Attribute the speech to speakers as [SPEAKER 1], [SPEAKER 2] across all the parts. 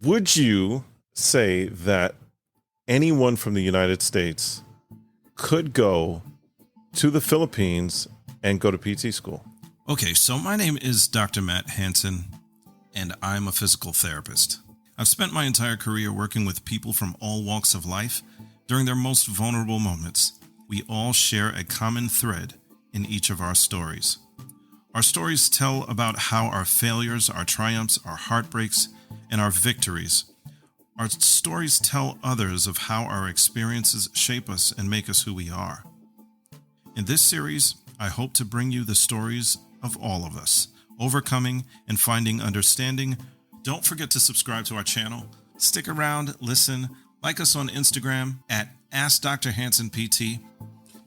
[SPEAKER 1] Would you say that anyone from the United States could go to the Philippines and go to PT school?
[SPEAKER 2] Okay, so my name is Dr. Matt Hansen, and I'm a physical therapist. I've spent my entire career working with people from all walks of life during their most vulnerable moments. We all share a common thread in each of our stories. Our stories tell about how our failures, our triumphs, our heartbreaks, and our victories. Our stories tell others of how our experiences shape us and make us who we are. In this series, I hope to bring you the stories of all of us, overcoming and finding understanding. Don't forget to subscribe to our channel. Stick around, listen, like us on Instagram at AskDrHansenPT,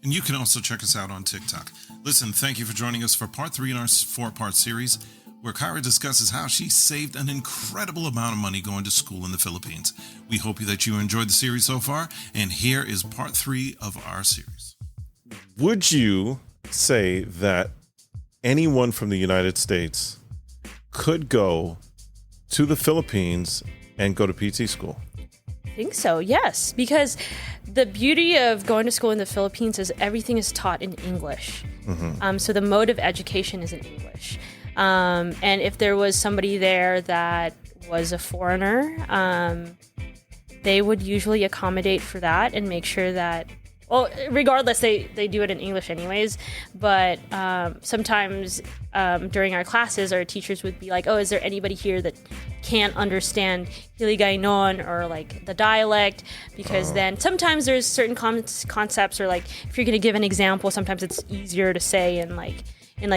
[SPEAKER 2] and you can also check us out on TikTok. Listen, thank you for joining us for part 3 in our 4-part series, where Kyra discusses how she saved an incredible amount of money going to school in the Philippines. We hope that you enjoyed the series so far, and here is part 3 of our series.
[SPEAKER 1] Would you say that anyone from the United States could go to the Philippines and go to PT school?
[SPEAKER 3] I think so, yes, because the beauty of going to school in the Philippines is everything is taught in English. Mm-hmm. So the mode of education is in English. And if there was somebody there that was a foreigner, they would usually accommodate for that and make sure that, well, regardless, they do it in English anyways. But sometimes during our classes, our teachers would be like, oh, is there anybody here that can't understand Hiligaynon or like the dialect? Because then sometimes there's certain concepts, or like if you're going to give an example, sometimes it's easier to say in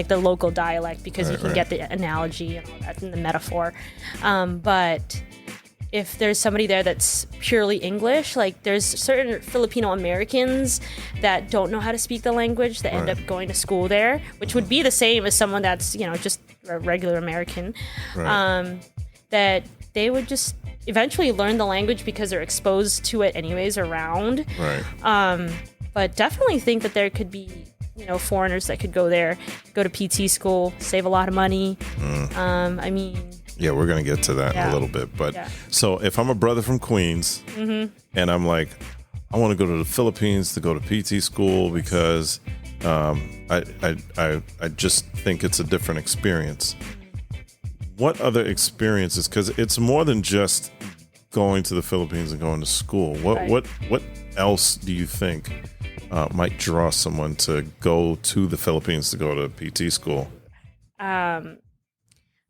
[SPEAKER 3] the local dialect because you can get the analogy and all that and the metaphor. But if there's somebody there that's purely English, like there's certain Filipino Americans that don't know how to speak the language that end up going to school there, which would be the same as someone that's, just a regular American, that they would just eventually learn the language because they're exposed to it anyways around. But definitely think that there could be foreigners that could go there, go to PT school, save a lot of money.
[SPEAKER 1] Yeah, we're going to get to that in a little bit. But so if I'm a brother from Queens and I'm like, I want to go to the Philippines to go to PT school because I just think it's a different experience. What other experiences? Because it's more than just going to the Philippines and going to school. What else do you think might draw someone to go to the Philippines to go to PT school?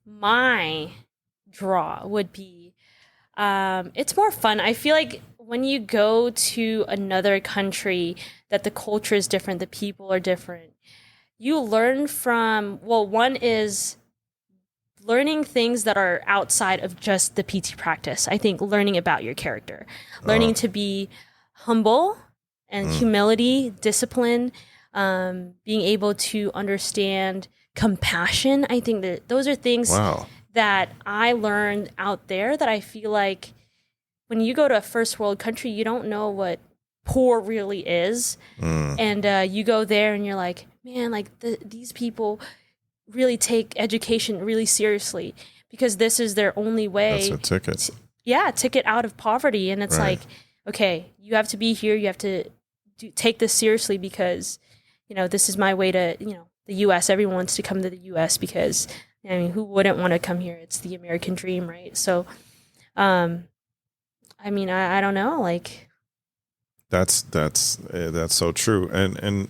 [SPEAKER 3] My draw would be, it's more fun. I feel like when you go to another country that the culture is different, the people are different, you learn from, one is learning things that are outside of just the PT practice. I think learning about your character, learning to be humble and humility, discipline, being able to understand compassion. I think that those are things that I learned out there that I feel like when you go to a first world country, you don't know what poor really is. And you go there and you're like, man, like these people really take education really seriously because this is their only way.
[SPEAKER 1] That's a ticket.
[SPEAKER 3] Ticket out of poverty. And it's like, okay, you have to be here. You have to take this seriously because, this is my way to, the U.S. Everyone wants to come to the U.S. because, who wouldn't want to come here? It's the American dream, right? So, I don't know, like.
[SPEAKER 1] That's so true. And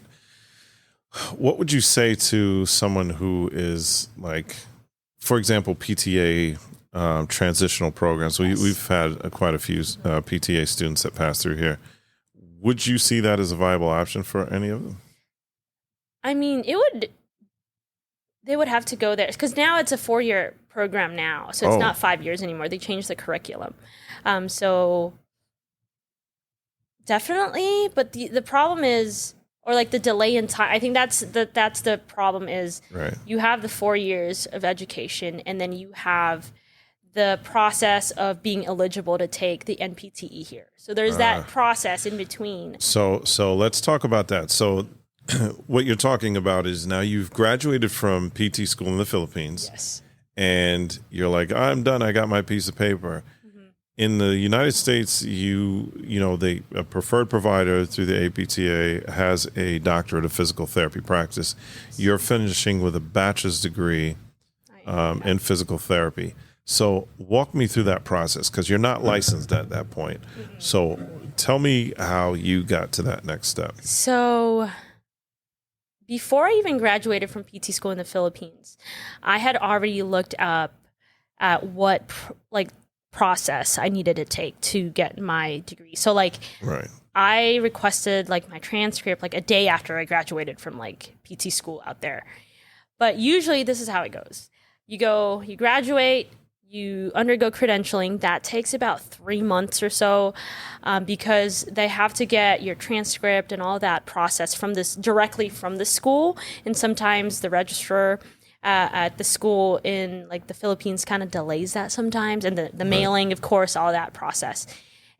[SPEAKER 1] what would you say to someone who is like, for example, PTA transitional programs? We've had quite a few PTA students that pass through here. Would you see that as a viable option for any of them?
[SPEAKER 3] They would have to go there because now it's a 4-year program now. So it's not 5 years anymore. They changed the curriculum. So definitely, but the problem is, or like the delay in time, I think that's the problem is you have the 4 years of education and then you have the process of being eligible to take the NPTE here. So there's that process in between. So
[SPEAKER 1] let's talk about that. So what you're talking about is now you've graduated from PT school in the Philippines.
[SPEAKER 3] Yes.
[SPEAKER 1] And you're like, I'm done. I got my piece of paper. Mm-hmm. in the United States, a preferred provider through the APTA has a doctorate of physical therapy practice. You're finishing with a bachelor's degree in physical therapy. So walk me through that process, because you're not licensed at that point. Mm-hmm. So tell me how you got to that next step.
[SPEAKER 3] So before I even graduated from PT school in the Philippines, I had already looked up at what process I needed to take to get my degree. So
[SPEAKER 1] right.
[SPEAKER 3] I requested my transcript a day after I graduated from PT school out there. But usually this is how it goes. You graduate, you undergo credentialing. That takes about 3 months or so, because they have to get your transcript and all that process directly from the school. And sometimes the registrar at the school in the Philippines kind of delays that sometimes, and the mailing, of course, all that process.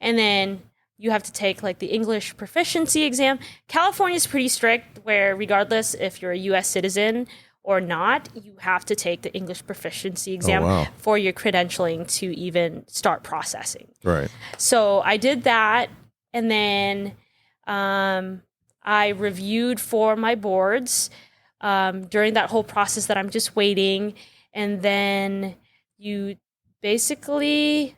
[SPEAKER 3] And then you have to take the English proficiency exam. California is pretty strict, where regardless if you're a U.S. citizen or not, you have to take the English proficiency exam for your credentialing to even start processing.
[SPEAKER 1] Right.
[SPEAKER 3] So I did that, and then I reviewed for my boards during that whole process that I'm just waiting. And then you basically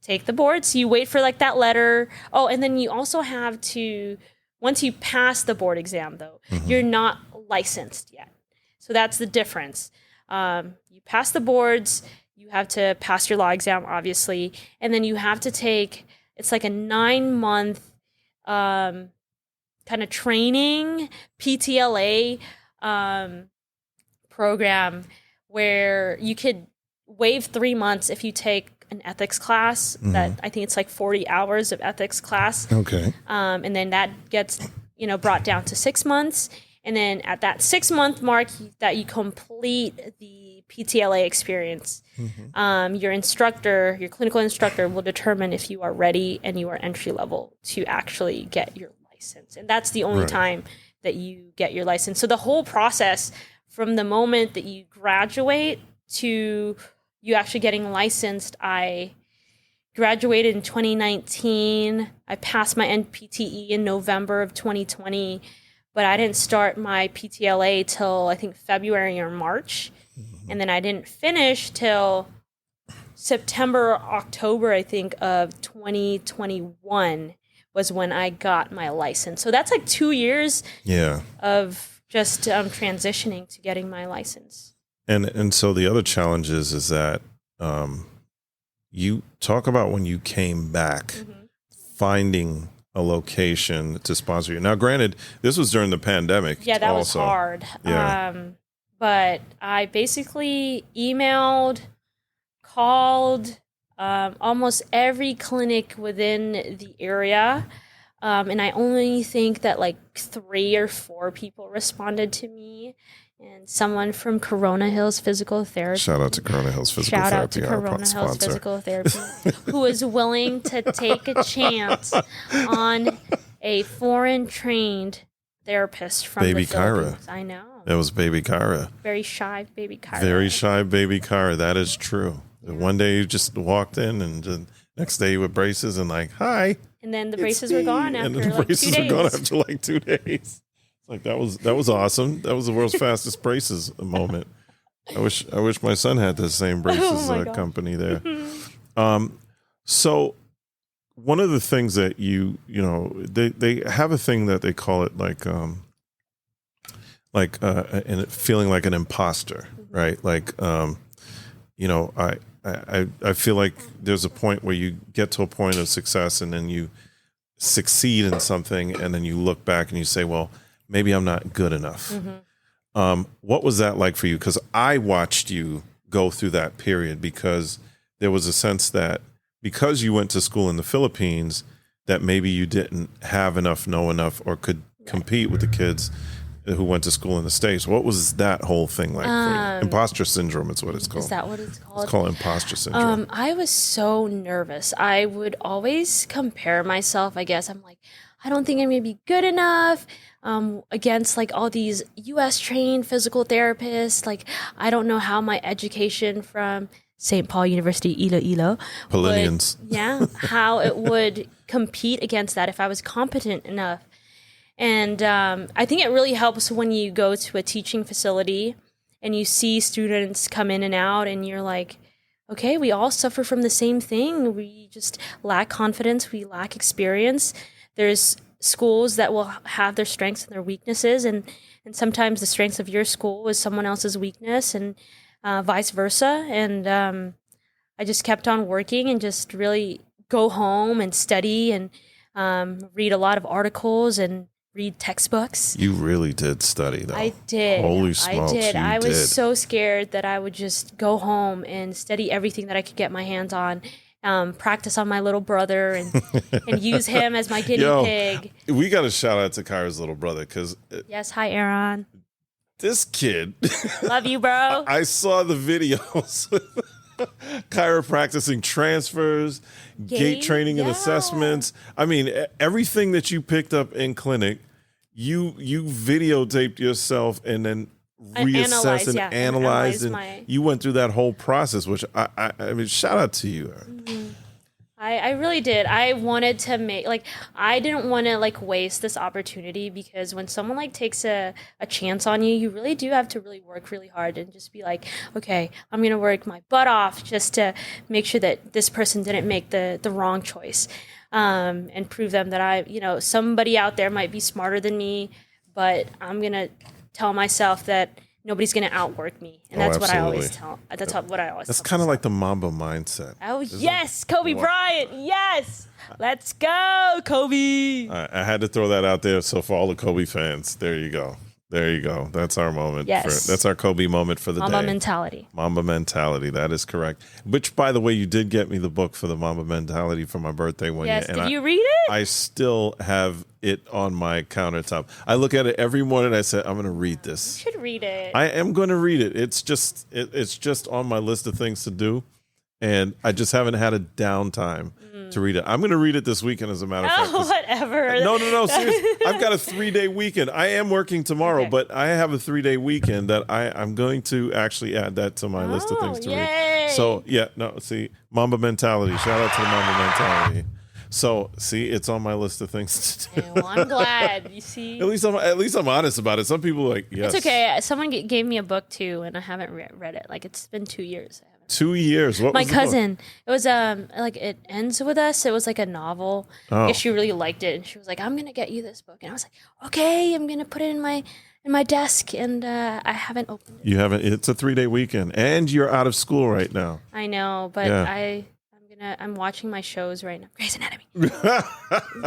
[SPEAKER 3] take the boards. You wait for that letter. Oh, and then you also have to, once you pass the board exam though, mm-hmm. you're not licensed yet. So that's the difference. You pass the boards, you have to pass your law exam, obviously. And then you have to take, it's a 9-month kind of training, PTLA program, where you could waive 3 months if you take an ethics class. Mm-hmm. That I think it's 40 hours of ethics class.
[SPEAKER 1] Okay. And
[SPEAKER 3] then that gets brought down to 6 months. And then at that 6-month mark that you complete the PTLA experience, mm-hmm. Your clinical instructor will determine if you are ready and you are entry level to actually get your license. And that's the only time that you get your license. So the whole process from the moment that you graduate to you actually getting licensed, I graduated in 2019. I passed my NPTE in November of 2020, but I didn't start my PTLA till I think February or March. Mm-hmm. And then I didn't finish till September, October, I think, of 2021 was when I got my license. So that's 2 years of just transitioning to getting my license.
[SPEAKER 1] And so the other challenge is that you talk about when you came back, mm-hmm. finding a location to sponsor you. Now, granted, this was during the pandemic.
[SPEAKER 3] Yeah, that
[SPEAKER 1] also.
[SPEAKER 3] was hard.
[SPEAKER 1] Yeah.
[SPEAKER 3] But I basically emailed, called almost every clinic within the area. And I only think that 3 or 4 people responded to me. And someone from Corona Hills Physical Therapy.
[SPEAKER 1] Shout out to Corona Hills Physical Therapy.
[SPEAKER 3] Shout out to Corona Hills Physical Therapy, who is willing to take a chance on a foreign trained therapist from
[SPEAKER 1] baby
[SPEAKER 3] the Philippines.
[SPEAKER 1] Kyra.
[SPEAKER 3] I know.
[SPEAKER 1] It was baby Kyra.
[SPEAKER 3] Very shy baby Kyra.
[SPEAKER 1] Very shy baby Kyra. That is true. Yeah. One day you just walked in, and the next day with braces and hi.
[SPEAKER 3] And then the braces were gone after 2 days.
[SPEAKER 1] And the braces were gone after 2 days. That was awesome. That was the world's fastest braces moment. I wish my son had the same braces company there. So one of the things that they have a thing that they call it and feeling like an imposter, right? I feel like there's a point where you get to a point of success, and then you succeed in something, and then you look back and you say, well, maybe I'm not good enough. Mm-hmm. What was that like for you? Because I watched you go through that period, because there was a sense that because you went to school in the Philippines, that maybe you didn't know enough, or could compete with the kids who went to school in the States. What was that whole thing like for you? Imposter syndrome is what it's called.
[SPEAKER 3] Is that what it's called?
[SPEAKER 1] It's called imposter syndrome.
[SPEAKER 3] I was so nervous. I would always compare myself, I guess. I'm I don't think I'm going to be good enough against all these U.S. trained physical therapists. I don't know how my education from St. Paul University, Iloilo.
[SPEAKER 1] Polinians.
[SPEAKER 3] How it would compete against that if I was competent enough. And I think it really helps when you go to a teaching facility and you see students come in and out and you're like, okay, we all suffer from the same thing. We just lack confidence. We lack experience. There's schools that will have their strengths and their weaknesses. And sometimes the strengths of your school is someone else's weakness and vice versa. And I just kept on working and just really go home and study and read a lot of articles and read textbooks.
[SPEAKER 1] You really did study, though.
[SPEAKER 3] I did.
[SPEAKER 1] Holy smokes,
[SPEAKER 3] I did. I was
[SPEAKER 1] did.
[SPEAKER 3] so scared that I would just go home and study everything that I could get my hands on, practice on my little brother and use him as my guinea pig.
[SPEAKER 1] We got to shout out to Kyra's little brother because...
[SPEAKER 3] Yes, hi, Aaron.
[SPEAKER 1] This kid...
[SPEAKER 3] Love you, bro.
[SPEAKER 1] I saw the videos. Kyra practicing transfers, gait training and assessments. I mean, everything that you picked up in clinic, you videotaped yourself and then reassessed and analyzed, and you went through that whole process, which I mean, shout out to you.
[SPEAKER 3] Mm-hmm. I really did. I wanted to I didn't want to waste this opportunity, because when someone takes a chance on you, you really do have to really work really hard and just be like, okay, I'm going to work my butt off just to make sure that this person didn't make the wrong choice, and prove them that somebody out there might be smarter than me, but I'm going to tell myself that nobody's going to outwork me. And that's what I always tell. That's
[SPEAKER 1] kind of like the Mamba mindset.
[SPEAKER 3] Oh, yes. Kobe Bryant. Yes. Let's go, Kobe.
[SPEAKER 1] I had to throw that out there. So for all the Kobe fans, there you go. There you go. That's our moment.
[SPEAKER 3] Yes.
[SPEAKER 1] That's our Kobe moment for the
[SPEAKER 3] Mamba
[SPEAKER 1] day.
[SPEAKER 3] mentality.
[SPEAKER 1] Mamba mentality. That is correct. Which, by the way, you did get me the book for the Mamba mentality for my birthday one year.
[SPEAKER 3] Yes. Did you read it?
[SPEAKER 1] I still have it on my countertop. I look at it every morning. I say, I'm going to read this.
[SPEAKER 3] You should read it.
[SPEAKER 1] I am going to read it. It's just on my list of things to do. And I just haven't had a downtime to read it. I'm going to read it this weekend, as a matter of fact.
[SPEAKER 3] Oh, whatever.
[SPEAKER 1] No, seriously. I've got a 3-day weekend. I am working tomorrow, but I have a 3-day weekend that I'm going to actually add that to my list of things to read. So, see, Mamba mentality. Shout out to the Mamba mentality. So, see, it's on my list of things to do.
[SPEAKER 3] Well, I'm glad. You see,
[SPEAKER 1] at least I'm honest about it. Some people are like, yes.
[SPEAKER 3] It's okay. Someone gave me a book too, and I haven't read it. It's been 2 years.
[SPEAKER 1] 2 years. What
[SPEAKER 3] my
[SPEAKER 1] was
[SPEAKER 3] cousin? It was It Ends With Us. It was a novel. Oh. She really liked it, and she was like, "I'm gonna get you this book," and I was like, "Okay, I'm gonna put it in my desk," and I haven't opened it.
[SPEAKER 1] You haven't. It's a 3-day weekend, and you're out of school right now.
[SPEAKER 3] I know, but I'm watching my shows right now. Grey's Anatomy.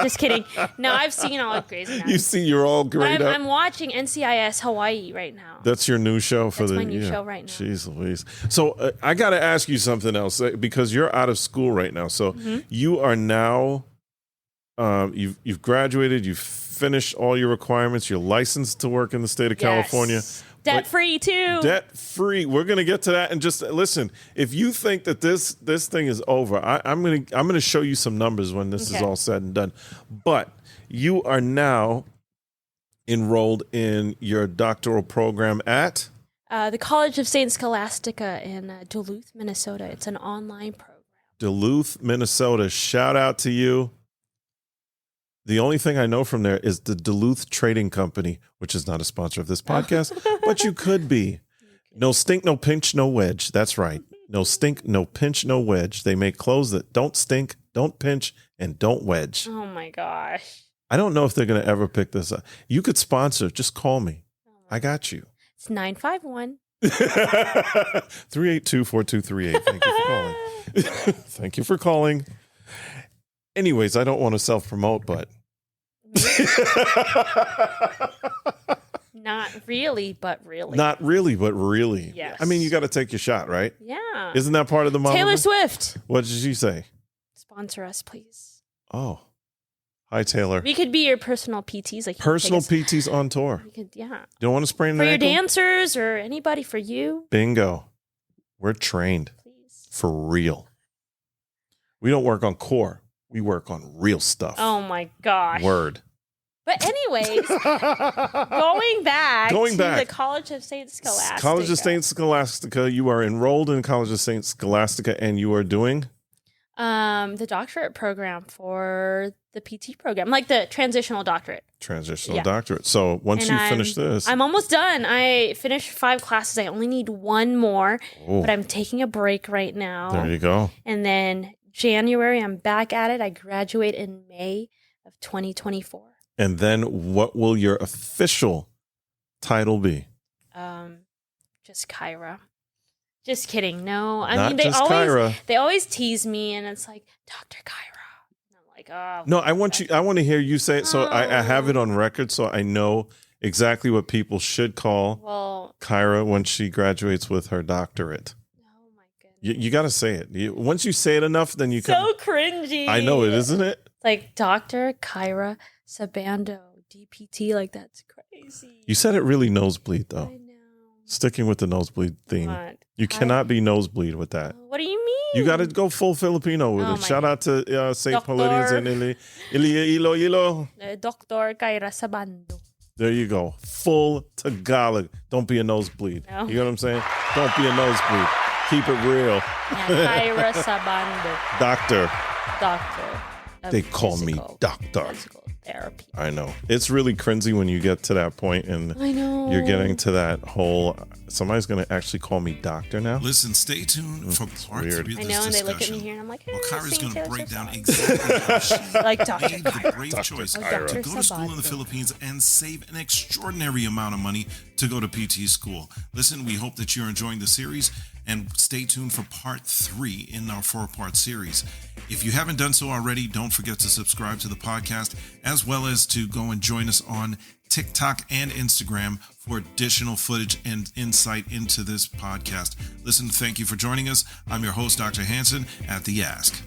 [SPEAKER 3] Just kidding. No, I've seen all of Grey's Anatomy.
[SPEAKER 1] You're all great.
[SPEAKER 3] I'm watching NCIS Hawaii right now.
[SPEAKER 1] That's your new show for
[SPEAKER 3] That's my new show right now.
[SPEAKER 1] Jeez Louise. So I got to ask you something else, because you're out of school right now. So you are now, you've graduated, you've finished all your requirements, you're licensed to work in the state of California.
[SPEAKER 3] Debt-free too.
[SPEAKER 1] Debt-free. We're gonna get to that, and just listen. If you think that this thing is over, I'm gonna show you some numbers when this is all said and done. But you are now enrolled in your doctoral program at
[SPEAKER 3] the College of St. Scholastica in Duluth, Minnesota. It's an online program.
[SPEAKER 1] Duluth, Minnesota. Shout out to you. The only thing I know from there is the Duluth Trading Company, which is not a sponsor of this podcast, but you could be. No stink, no pinch, no wedge. That's right. No stink, no pinch, no wedge. They make clothes that don't stink, don't pinch, and don't wedge.
[SPEAKER 3] Oh, my gosh.
[SPEAKER 1] I don't know if they're going to ever pick this up. You could sponsor. Just call me. I got you.
[SPEAKER 3] It's 951.
[SPEAKER 1] 382-4238. Thank you for calling. Thank you for calling. Anyways, I don't want to self-promote, but...
[SPEAKER 3] Not really, but really.
[SPEAKER 1] Not really, but really.
[SPEAKER 3] Yes.
[SPEAKER 1] I mean, you got to take your shot, right?
[SPEAKER 3] Yeah.
[SPEAKER 1] Isn't that part of the model?
[SPEAKER 3] Taylor Swift.
[SPEAKER 1] What did she say?
[SPEAKER 3] Sponsor us, please.
[SPEAKER 1] Oh. Hi, Taylor.
[SPEAKER 3] We could be your personal PTs.
[SPEAKER 1] Personal PTs on tour.
[SPEAKER 3] We could, yeah.
[SPEAKER 1] Don't want to sprain an
[SPEAKER 3] ankle? For your dancers or anybody for you.
[SPEAKER 1] Bingo. We're trained.
[SPEAKER 3] Please.
[SPEAKER 1] For real. We don't work on core. We work on real stuff.
[SPEAKER 3] Oh, my gosh.
[SPEAKER 1] Word.
[SPEAKER 3] But anyways, going back to the College of St. Scholastica.
[SPEAKER 1] College of St. Scholastica. You are enrolled in College of St. Scholastica, and you are doing?
[SPEAKER 3] The doctorate program for the PT program, like the transitional doctorate.
[SPEAKER 1] Doctorate. So once you finish this.
[SPEAKER 3] I'm almost done. I finished 5 classes. I only need 1 more, but I'm taking a break right now.
[SPEAKER 1] There you go.
[SPEAKER 3] And then January, I'm back at it. I graduate in May of 2024.
[SPEAKER 1] And then what will your official title be?
[SPEAKER 3] Just Kyra. Just kidding. No, they always tease me, and it's like Dr. Kyra. And I'm like, oh.
[SPEAKER 1] No, I want to hear you say it, so I have it on record, so I know exactly what people should call Kyra when she graduates with her doctorate. Oh my goodness! You got to say it. Once you say it enough, then you
[SPEAKER 3] so cringy.
[SPEAKER 1] I know it, isn't it?
[SPEAKER 3] Like Dr. Kyra Sabando, DPT, like that's crazy.
[SPEAKER 1] You said it really nosebleed though.
[SPEAKER 3] I know.
[SPEAKER 1] Sticking with the nosebleed theme. What? You cannot be nosebleed with that.
[SPEAKER 3] What do you mean?
[SPEAKER 1] You got to go full Filipino with it. Shout out to St. Paulinians and Iloilo.
[SPEAKER 3] Dr. Kyra Sabando.
[SPEAKER 1] There you go. Full Tagalog. Don't be a nosebleed. No. You know what I'm saying? Don't be a nosebleed. Keep it real.
[SPEAKER 3] Kyra Sabando.
[SPEAKER 1] Doctor. They call me doctor.
[SPEAKER 3] Therapy.
[SPEAKER 1] I know. It's really cringy when you get to that point and you're getting to that whole, somebody's going to actually call me doctor now.
[SPEAKER 2] Listen, stay tuned for part 3 of this discussion.
[SPEAKER 3] I know, and they look at me here and I'm like, hey,
[SPEAKER 2] Kyra's going to break down exactly how she
[SPEAKER 3] like Dr.
[SPEAKER 2] made the brave choice to go to school in the Philippines and save an extraordinary amount of money to go to PT school. Listen, we hope that you're enjoying the series, and stay tuned for part 3 in our 4-part series. If you haven't done so already, don't forget to subscribe to the podcast, as well as to go and join us on TikTok and Instagram for additional footage and insight into this podcast. Listen, thank you for joining us. I'm your host, Dr. Hansen, at The Ask.